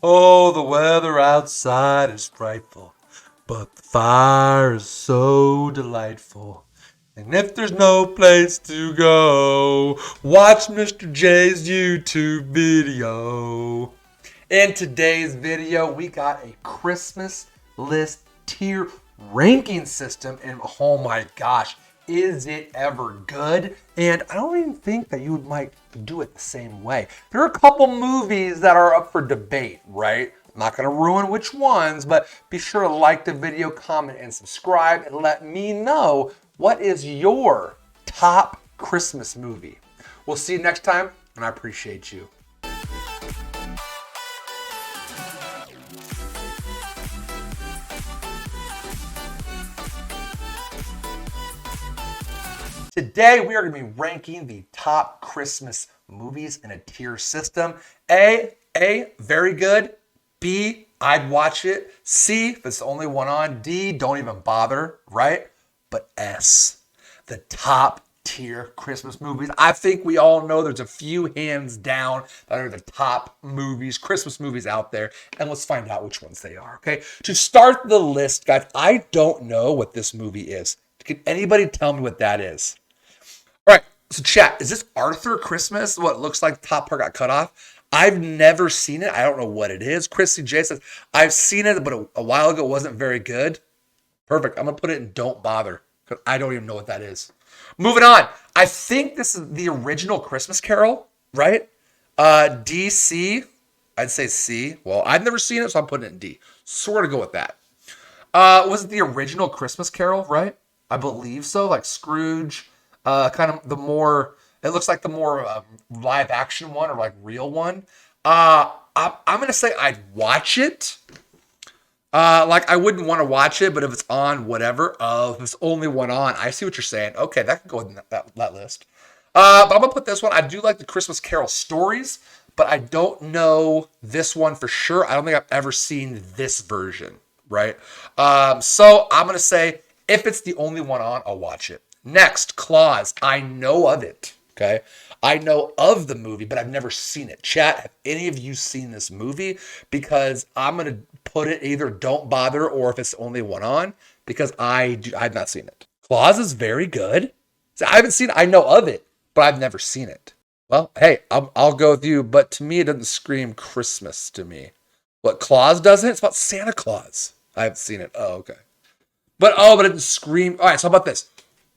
Oh, the weather outside is frightful, but the fire is so delightful. And if there's no place to go, watch Mr. J's YouTube video. In today's video, we got a Christmas list tier ranking system, and oh my gosh, is it ever good? And I don't even think that you might do it the same way. There are a couple movies that are up for debate, right? I'm not going to ruin which ones, but be sure to like the video, comment, and subscribe, and let me know what is your top Christmas movie. We'll see you next time, and I appreciate you. Today, we are going to be ranking the top Christmas movies in a tier system. A, very good. B, I'd watch it. C, if it's the only one on. D, don't even bother, right? But S, the top tier Christmas movies. I think we all know there's a few hands down that are the top movies, Christmas movies out there, and let's find out which ones they are, okay? To start the list, guys, I don't know what this movie is. Can anybody tell me what that is? All right, so chat, is this Arthur Christmas? What looks like the top part got cut off? I've never seen it. I don't know what it is. Chrissy J says, I've seen it, but a while ago it wasn't very good. Perfect. I'm going to put it in don't bother because I don't even know what that is. Moving on. I think this is the original Christmas Carol, right? DC. I'd say C. Well, I've never seen it, so I'm putting it in D. So we're going to go with that. Was it the original Christmas Carol, right? I believe so. Like Scrooge. Kind of the more, it looks like the more live action one or like real one. I'm going to say I'd watch it. Like I wouldn't want to watch it, but if it's on, whatever. If it's only one on, I see what you're saying. Okay, that can go in that list. But I'm going to put this one. I do like the Christmas Carol stories, but I don't know this one for sure. I don't think I've ever seen this version, right? So I'm going to say if it's the only one on, I'll watch it. Next, Claus. I know of it, okay? I know of the movie, but I've never seen it. Chat, have any of you seen this movie? Because I'm going to put it either don't bother or if it's the only one on, because I've not seen it. Claus is very good. So I haven't seen it. I know of it, but I've never seen it. Well, hey, I'll go with you, but to me, it doesn't scream Christmas to me. What, Claus doesn't? It's about Santa Claus. I haven't seen it. Oh, okay. But it didn't scream. All right, so how about this?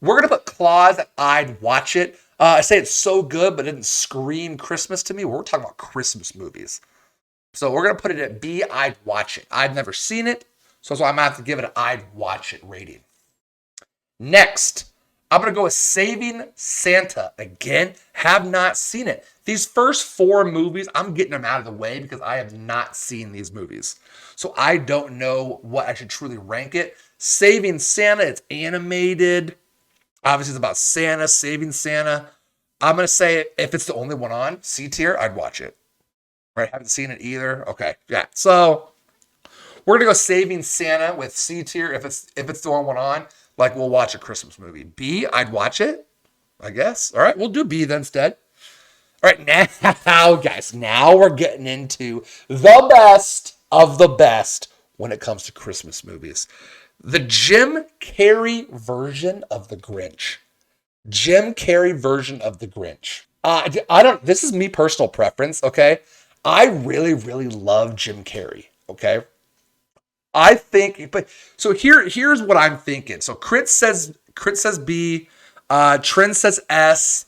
We're going to put Claus, I'd watch it. I say it's so good, but it didn't scream Christmas to me. We're talking about Christmas movies. So we're going to put it at B, I'd watch it. I've never seen it, so I'm going to have to give it an I'd watch it rating. Next, I'm going to go with Saving Santa. Again, have not seen it. These first four movies, I'm getting them out of the way because I have not seen these movies. So I don't know what I should truly rank it. Saving Santa, it's animated. Obviously, it's about Santa, saving Santa. I'm going to say if it's the only one on, C tier, I'd watch it. Right? Haven't seen it either. Okay. Yeah. So we're going to go saving Santa with C tier. If it's the only one on, like we'll watch a Christmas movie. B, I'd watch it, I guess. All right. We'll do B then instead. All right. Now, guys, now we're getting into the best of the best when it comes to Christmas movies. The Jim Carrey version of the Grinch. Jim Carrey version of the Grinch. I don't, this is me personal preference, okay? I really, really love Jim Carrey, okay? I think, but so here's what I'm thinking. So Crit says B, Trent says S.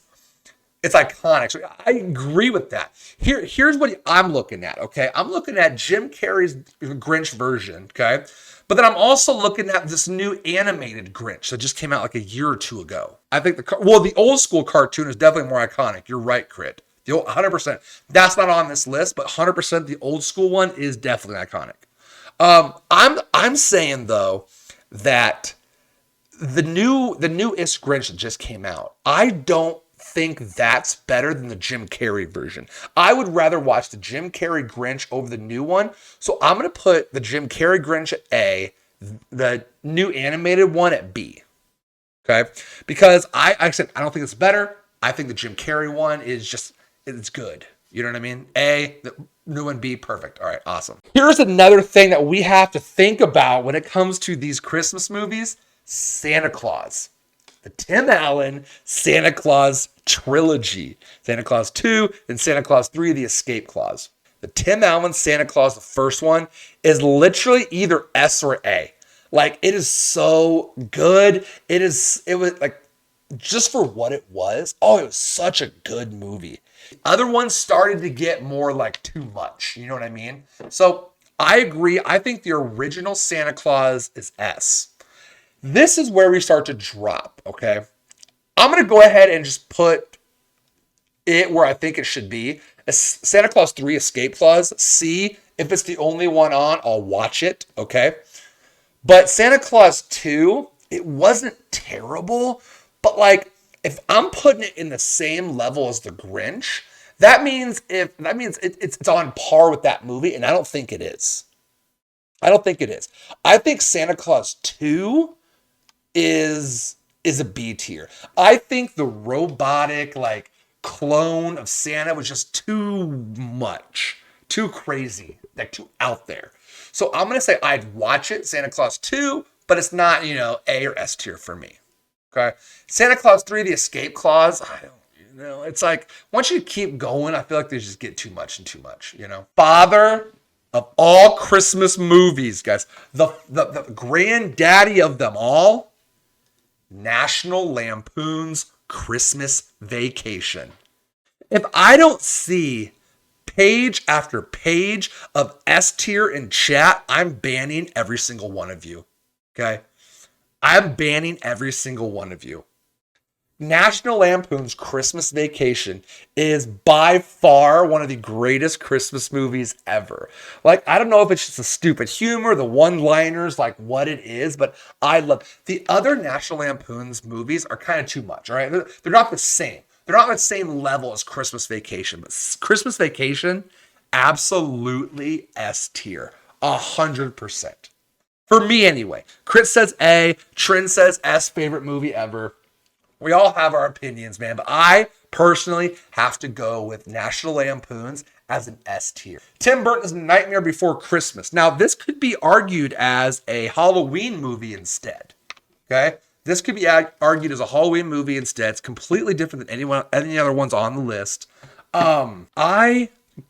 It's iconic. So I agree with that. Here's what I'm looking at, okay? I'm looking at Jim Carrey's Grinch version, okay? But then I'm also looking at this new animated Grinch that just came out like a year or two ago. I think the old school cartoon is definitely more iconic. You're right, Crit. The old 100%. That's not on this list, but 100% the old school one is definitely iconic. I'm saying though that the newest Grinch that just came out, I don't think that's better than the Jim Carrey version. I would rather watch the Jim Carrey Grinch over the new one. So I'm going to put the Jim Carrey Grinch at A, the new animated one at B. Okay? Because I said I don't think it's better. I think the Jim Carrey one is just, it's good. You know what I mean? A, the new one, B, perfect. All right, awesome. Here's another thing that we have to think about when it comes to these Christmas movies: Santa Claus. The Tim Allen Santa Claus trilogy. Santa Claus 2 and Santa Claus 3, The Escape Clause. The Tim Allen Santa Claus, the first one, is literally either S or A. Like, it is so good. It was like, just for what it was, it was such a good movie. Other ones started to get more like too much. You know what I mean? So I agree. I think the original Santa Claus is S. This is where we start to drop, okay? I'm going to go ahead and just put it where I think it should be. Santa Claus 3 Escape Clause, C. If it's the only one on, I'll watch it, okay? But Santa Claus 2, it wasn't terrible, but like, if I'm putting it in the same level as the Grinch, that means it's on par with that movie, and I don't think it is. I think Santa Claus 2 is a B tier. I think the robotic like clone of Santa was just too much, too crazy, like too out there. So I'm gonna say I'd watch it, Santa Claus 2, but it's not, A or S tier for me. Okay. Santa Claus 3, The Escape Clause. It's like once you keep going, I feel like they just get too much. Father of all Christmas movies, guys. The granddaddy of them all. National Lampoon's Christmas Vacation. If I don't see page after page of S tier in chat, I'm banning every single one of you. Okay? I'm banning every single one of you. National Lampoon's Christmas Vacation is by far one of the greatest Christmas movies ever. Like, I don't know if it's just the stupid humor, the one-liners, like what it is, but I love the other National Lampoon's movies are kind of too much, all right? They're not the same. They're not on the same level as Christmas Vacation, but Christmas Vacation, absolutely S tier, 100%. For me anyway. Chris says A, Trin says S, favorite movie ever. We all have our opinions, man, but I personally have to go with National Lampoon's as an S tier. Tim Burton's Nightmare Before Christmas. Now, this could be argued as a Halloween movie instead, okay? This could be argued as a Halloween movie instead. It's completely different than any other ones on the list. I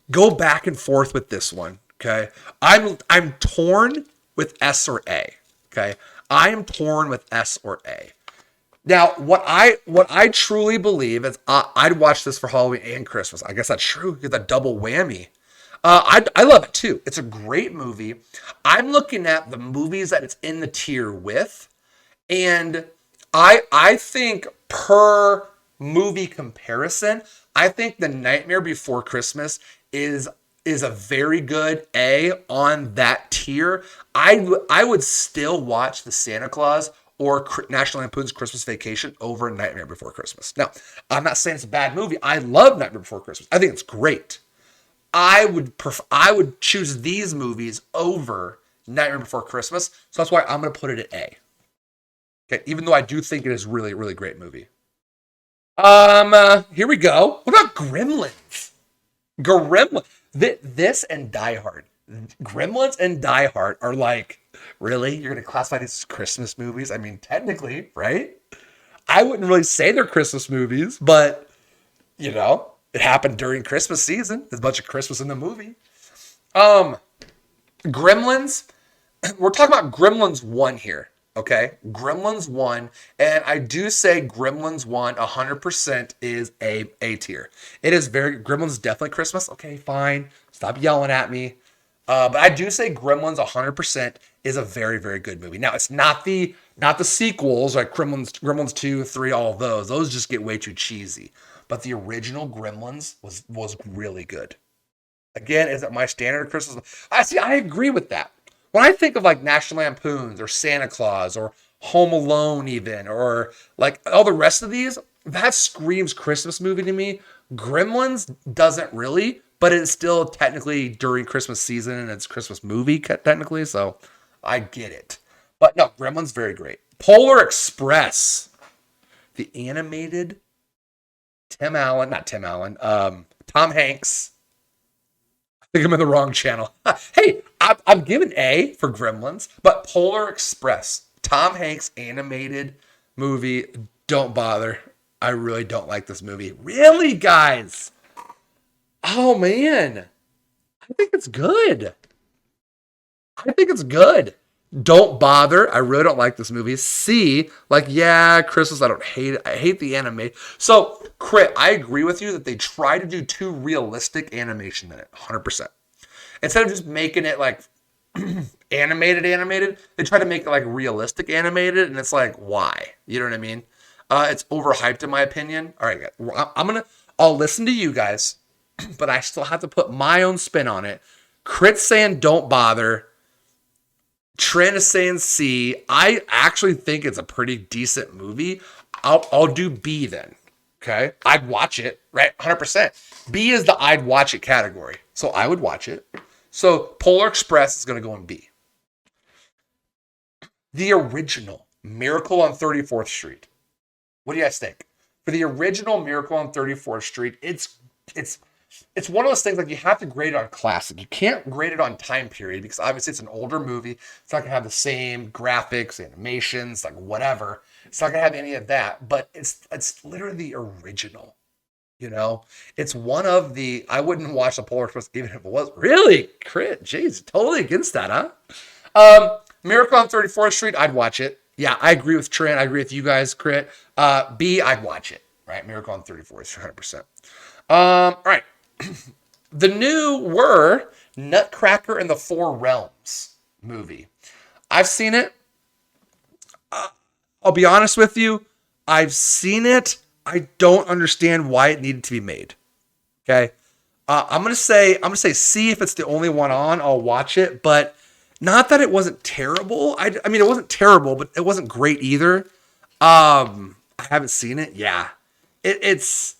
go back and forth with this one, okay? I'm torn with S or A, okay? I am torn with S or A. Now, what I truly believe is I'd watch this for Halloween and Christmas. I guess that's true. You get that double whammy. I love it too. It's a great movie. I'm looking at the movies that it's in the tier with, and I think per movie comparison, I think The Nightmare Before Christmas is a very good A on that tier. I would still watch the Santa Claus or National Lampoon's Christmas Vacation over Nightmare Before Christmas. Now, I'm not saying it's a bad movie. I love Nightmare Before Christmas. I think it's great. I would choose these movies over Nightmare Before Christmas, so that's why I'm going to put it at A. Okay, even though I do think it is really, really great movie. Here we go. What about Gremlins? This and Die Hard. Gremlins and Die Hard are like, really? You're going to classify these as Christmas movies? I mean, technically, right? I wouldn't really say they're Christmas movies, but, it happened during Christmas season. There's a bunch of Christmas in the movie. Gremlins, we're talking about Gremlins 1 here, okay? Gremlins 1, and I do say Gremlins 1 100% is A tier. It is Gremlins definitely Christmas. Okay, fine. Stop yelling at me. But I do say Gremlins 100% is a very, very good movie. Now, it's not the sequels like Gremlins 2, 3, all of those. Those just get way too cheesy. But the original Gremlins was really good. Again, is it my standard Christmas? I agree with that. When I think of like National Lampoons or Santa Claus or Home Alone even, or like all the rest of these, that screams Christmas movie to me. Gremlins doesn't really, but it's still technically during Christmas season and it's Christmas movie technically, so I get it. But no, Gremlins, very great. Polar Express, the animated Tom Hanks think I'm in the wrong channel. Hey, I'm giving A for Gremlins, but Polar Express, Tom Hanks animated movie, don't bother. I really don't like this movie. Really, guys? Oh, man. I think it's good. I think it's good. Don't bother. I really don't like this movie. C, like, yeah, Christmas, I don't hate it. I hate the anime. So, Crit, I agree with you that they try to do too realistic animation in it, 100%. Instead of just making it like animated, they try to make it like realistic animated, and it's like, why? You know what I mean? It's overhyped in my opinion. All right, I'll listen to you guys, but I still have to put my own spin on it. Crit saying don't bother. Trent is saying C. I actually think it's a pretty decent movie. I'll do B then. Okay, I'd watch it, right? 100%. B is the I'd watch it category, so I would watch it. So Polar Express is going to go in B. The original Miracle on 34th Street. What do you guys think? For the original Miracle on 34th Street, it's one of those things like you have to grade it on classic. You can't grade it on time period because obviously it's an older movie. It's not going to have the same graphics, animations, like whatever. It's not going to have any of that, but it's literally the original. You know, it's one of the, I wouldn't watch the Polar Express even if it was really Crit. Jeez, totally against that, huh? Miracle on 34th Street, I'd watch it. Yeah, I agree with Trent. I agree with you guys, Crit. B, I'd watch it, right? Miracle on 34th Street, 100%. All right. The new were Nutcracker and the Four Realms movie. I've seen it. I'll be honest with you. I've seen it. I don't understand why it needed to be made. Okay. I'm gonna say C if it's the only one on. I'll watch it, but not that it wasn't terrible. I mean, it wasn't terrible, but it wasn't great either. I haven't seen it. Yeah, it's.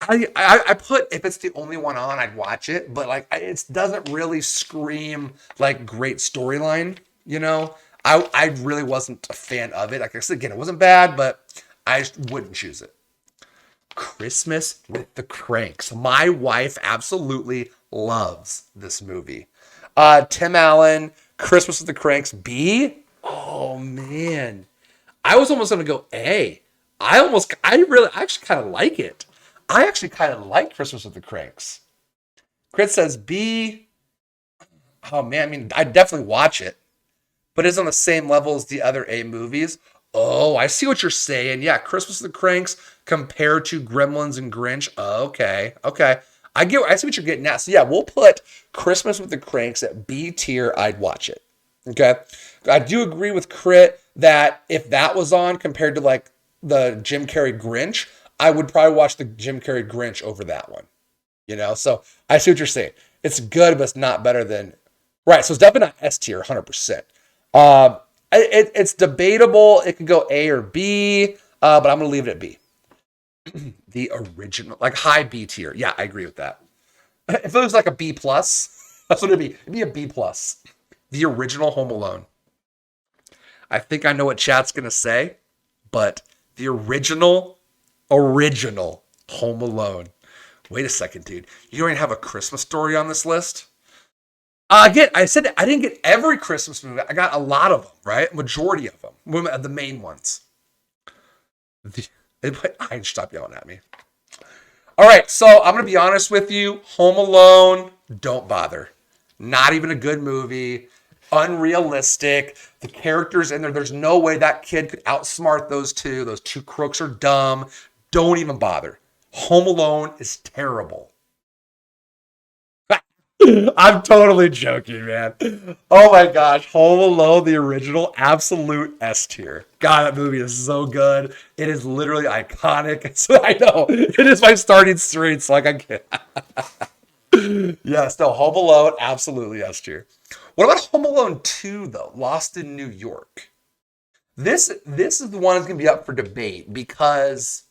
I put if it's the only one on, I'd watch it, but like it doesn't really scream like great storyline. You know, I really wasn't a fan of it. Like I said again, it wasn't bad, but I just wouldn't choose it. Christmas with the Cranks. My wife absolutely loves this movie. Tim Allen, Christmas with the Cranks. B. Oh man, I was almost gonna go A. I actually kind of like it. I actually kind of like Christmas with the Cranks. Chris says B. Oh man, I mean, I'd definitely watch it, but it's on the same level as the other A movies. Oh, I see what you're saying. Yeah, Christmas with the Cranks compared to Gremlins and Grinch. Okay. I see what you're getting at. So yeah, we'll put Christmas with the Cranks at B tier. I'd watch it. Okay. I do agree with Crit that if that was on compared to like the Jim Carrey Grinch, I would probably watch the Jim Carrey Grinch over that one. You know, so I see what you're saying. It's good, but it's not better than right. So it's definitely not S tier, 100%. It's debatable. It could go A or B, but I'm gonna leave it at B. The original, like high B tier. Yeah, I agree with that. If it was like a B plus, that's what it'd be. It'd be a B plus. The original Home Alone. I think I know what chat's gonna say, but the original Home Alone. Wait a second, dude. You don't even have a Christmas Story on this list? Again, I said I didn't get every Christmas movie. I got a lot of them, right? Majority of them. The main ones. I stop yelling at me. All right, so I'm going to be honest with you. Home Alone, don't bother. Not even a good movie. Unrealistic. The characters in there, there's no way that kid could outsmart those two. Those two crooks are dumb. Don't even bother. Home Alone is terrible. I'm totally joking, man. Oh my gosh. Home Alone, the original, absolute S tier. God, that movie is so good. It is literally iconic. So I know. It is my starting straight, so like I can't. Yes, no, Home Alone, absolutely S tier. What about Home Alone 2, though? Lost in New York. This is the one that's going to be up for debate because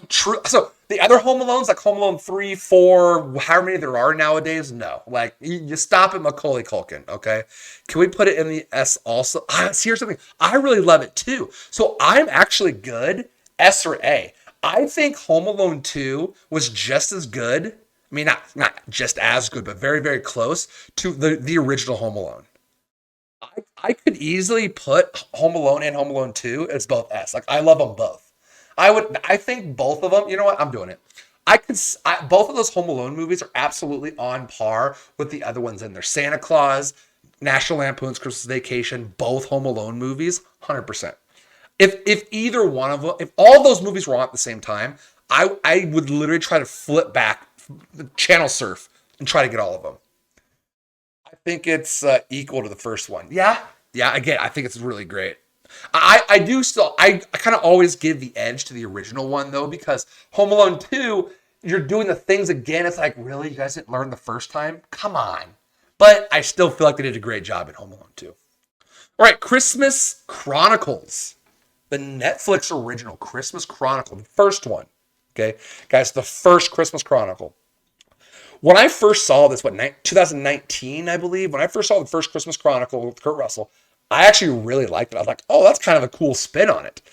so the other Home Alones, like Home Alone 3, 4, how many there are nowadays, no. Like, you stop at Macaulay Culkin, okay? Can we put it in the S also? Here's something. I really love it, too. So I'm actually good, S or A. I think Home Alone 2 was just as good I mean, not just as good, but very, very close to the original Home Alone. I could easily put Home Alone and Home Alone 2 as both S. Like I love them both. I think both of them, you know what? I'm doing it. Both of those Home Alone movies are absolutely on par with the other ones in there. Santa Claus, National Lampoon's Christmas Vacation, both Home Alone movies, 100%. If either one of them, if all those movies were on at the same time, I would literally try to flip back, channel surf, and try to get all of them. I think it's equal to the first one. Yeah, yeah. Again, I think it's really great. I do still. I kind of always give the edge to the original one though, because Home Alone 2, you're doing the things again. It's like, really, you guys didn't learn the first time? Come on. But I still feel like they did a great job in Home Alone 2. All right, Christmas Chronicles, the Netflix original Christmas Chronicle, the first one. Okay, guys, the first Christmas Chronicle. When I first saw this, 2019, I believe, when I first saw the first Christmas Chronicle with Kurt Russell, I actually really liked it. I was like, oh, that's kind of a cool spin on it.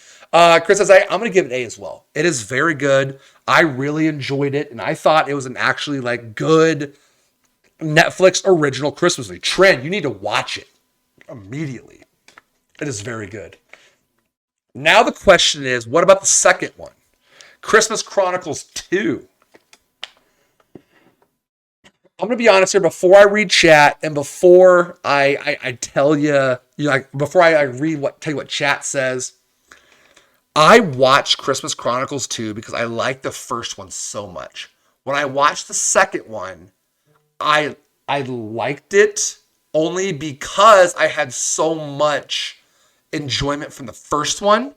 Chris says, I'm going to give it A as well. It is very good. I really enjoyed it, and I thought it was an actually like good Netflix original Christmas movie. Trent, you need to watch it immediately. It is very good. Now the question is, what about the second one? Christmas Chronicles 2. I'm gonna be honest here. Before I read chat and before I tell you, like before I read tell you what chat says, I watched Christmas Chronicles 2 because I liked the first one so much. When I watched the second one, I liked it only because I had so much enjoyment from the first one.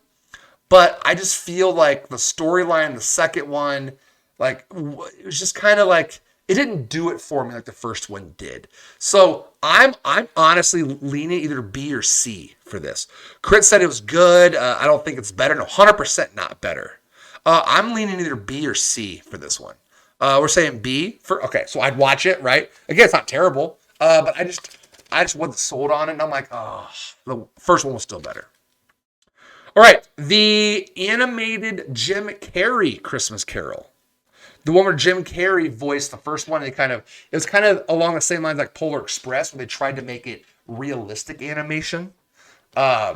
But I just feel like the storyline, the second one, like it was just kind of like it didn't do it for me like the first one did. So I'm honestly leaning either B or C for this. Crit said it was good. I don't think it's better. No, 100% not better. I'm leaning either B or C for this one. We're saying B for okay. So I'd watch it, right? Again, it's not terrible, but I just wasn't sold on it, and I'm like, oh, the first one was still better. All right, the animated Jim Carrey Christmas Carol. The one where Jim Carrey voiced the first one, it was kind of along the same lines like Polar Express, where they tried to make it realistic animation. That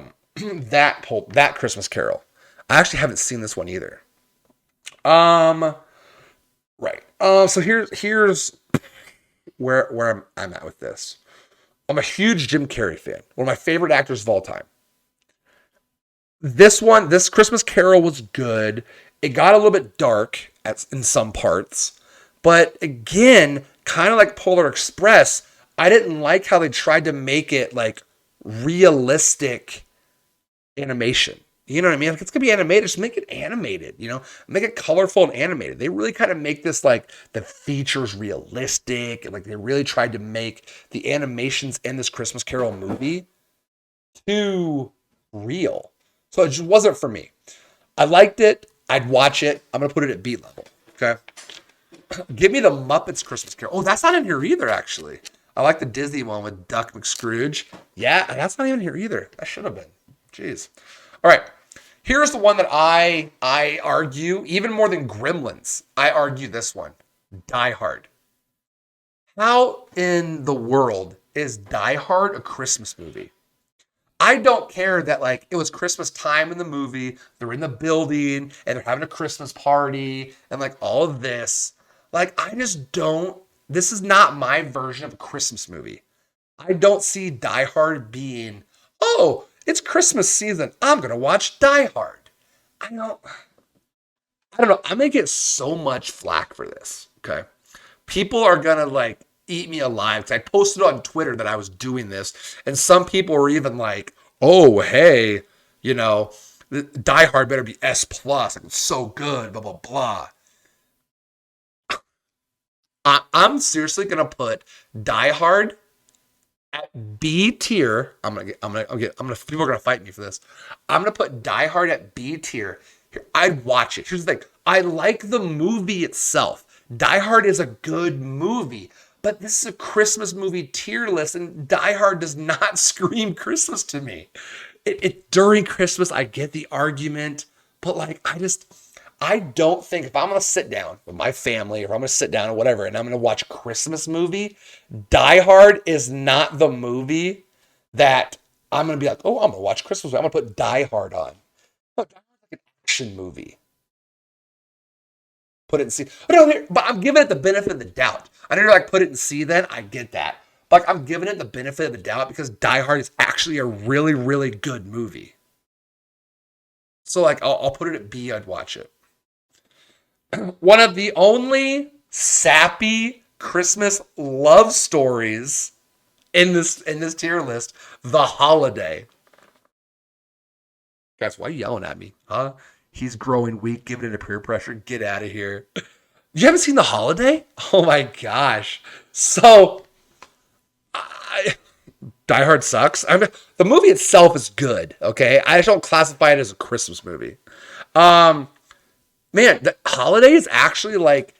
Christmas Carol. I actually haven't seen this one either. Right. So here's where I'm at with this. I'm a huge Jim Carrey fan. One of my favorite actors of all time. This Christmas Carol was good. It got a little bit dark in some parts. But again, kind of like Polar Express, I didn't like how they tried to make it like realistic animation. You know what I mean? Like it's going to be animated. Just make it animated, make it colorful and animated. They really kind of make this like the features realistic. And like they really tried to make the animations in this Christmas Carol movie too real. So it just wasn't for me. I liked it. I'd watch it. I'm going to put it at B level. Okay. Give me the Muppets Christmas Carol. Oh, that's not in here either, actually. I like the Disney one with Duck McScrooge. Yeah, that's not even here either. That should have been. Jeez. All right. Here's the one that I argue, even more than Gremlins. I argue this one. Die Hard. How in the world is Die Hard a Christmas movie? I don't care that like it was Christmas time in the movie. They're in the building and they're having a Christmas party and like all of this. Like I just don't. This is not my version of a Christmas movie. I don't see Die Hard being, oh, it's Christmas season. I'm gonna watch Die Hard. I don't know. I'm gonna get so much flack for this. Okay, people are gonna like eat me alive. I posted on Twitter that I was doing this, and some people were even like, "Oh, hey, Die Hard better be S plus. Like, it's so good." Blah blah blah. I'm seriously gonna put Die Hard at B tier. People are gonna fight me for this. I'm gonna put Die Hard at B tier. I'd watch it. Here's the thing. I like the movie itself. Die Hard is a good movie. But this is a Christmas movie tier list, and Die Hard does not scream Christmas to me. During Christmas, I get the argument, but like I don't think if I'm going to sit down with my family or I'm going to sit down or whatever and I'm going to watch a Christmas movie, Die Hard is not the movie that I'm going to be like, oh, I'm going to watch Christmas movie. I'm going to put Die Hard on. No, Die Hard's like an action movie. Put it in C. But I'm giving it the benefit of the doubt. I know you're like, put it in C then. I get that. But like, I'm giving it the benefit of the doubt because Die Hard is actually a really, really good movie. So like, I'll put it at B. I'd watch it. One of the only sappy Christmas love stories in this tier list, The Holiday. Guys, why are you yelling at me? Huh? He's growing weak, giving it a peer pressure. Get out of here. You haven't seen The Holiday? Oh my gosh. So, Die Hard sucks. The movie itself is good, okay? I just don't classify it as a Christmas movie. Man, The Holiday is actually like,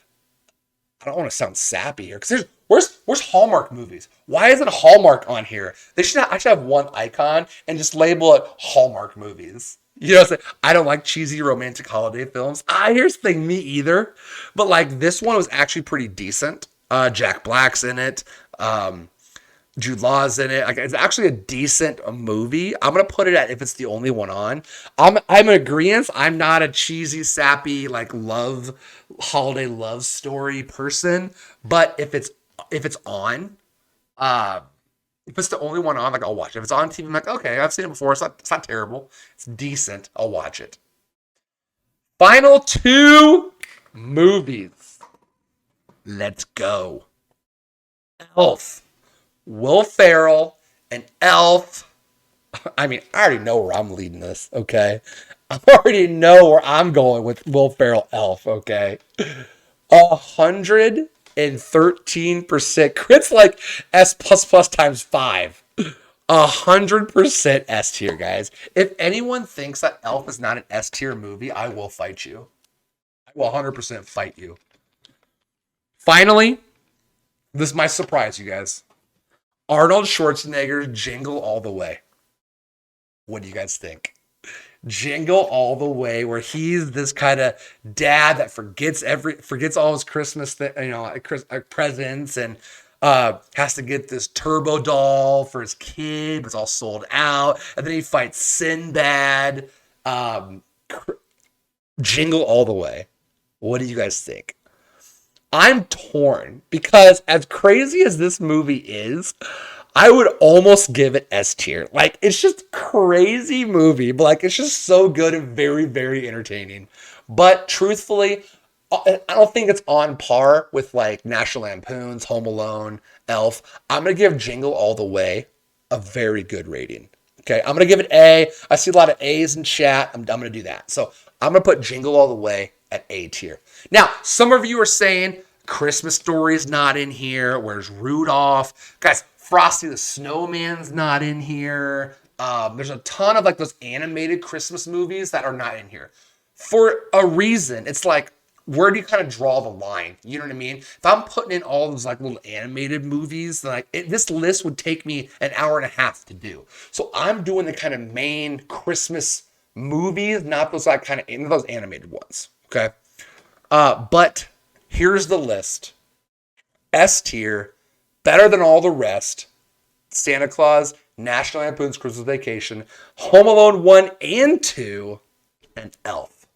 I don't want to sound sappy here, because where's Hallmark movies? Why isn't Hallmark on here? I should have one icon and just label it Hallmark movies. You know what I'm saying? I don't like cheesy romantic holiday films. Here's the thing, me either. But like this one was actually pretty decent. Jack Black's in it. Jude Law's in it. Like, it's actually a decent movie. I'm gonna put it at if it's the only one on. I'm in agreement. I'm not a cheesy, sappy, like holiday love story person. But if it's on, if it's the only one on, like I'll watch it. If it's on TV, I'm like, okay, I've seen it before. It's not terrible. It's decent. I'll watch it. Final two movies. Let's go. Elf. Will Ferrell and Elf. I mean, I already know where I'm leading this, okay? I already know where I'm going with Will Ferrell Elf, okay? 113%. Crit's like S++ times 5. 100% S tier, guys. If anyone thinks that Elf is not an S tier movie, I will fight you. I will 100% fight you. Finally, this might surprise you guys. Arnold Schwarzenegger, Jingle All the Way. What do you guys think? Jingle All the Way, where he's this kind of dad that forgets all his Christmas presents and has to get this turbo doll for his kid, but it's all sold out. And then he fights Sinbad. Jingle All the Way. What do you guys think? I'm torn because as crazy as this movie is, I would almost give it S tier. Like, it's just crazy movie, but like, it's just so good and very, very entertaining. But truthfully, I don't think it's on par with like National Lampoon's, Home Alone, Elf. I'm going to give Jingle All the Way a very good rating. Okay, I'm going to give it A. I see a lot of A's in chat. I'm going to do that. So I'm going to put Jingle All the Way at A tier. Now, some of you are saying Christmas Story is not in here. Where's Rudolph? Guys, Frosty the Snowman's not in here. There's a ton of like those animated Christmas movies that are not in here. For a reason, it's like, where do you kind of draw the line? You know what I mean? If I'm putting in all those like little animated movies, then this list would take me an hour and a half to do. So I'm doing the kind of main Christmas movies, not those like kind of those animated ones. Okay. But here's the list. S tier, better than all the rest. Santa Claus, National Lampoon's Christmas Vacation, Home Alone 1 and 2, and Elf.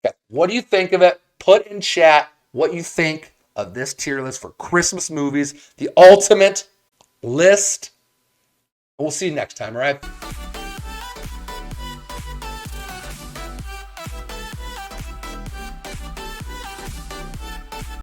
Okay. What do you think of it? Put in chat what you think of this tier list for Christmas movies, the ultimate list. We'll see you next time, all right?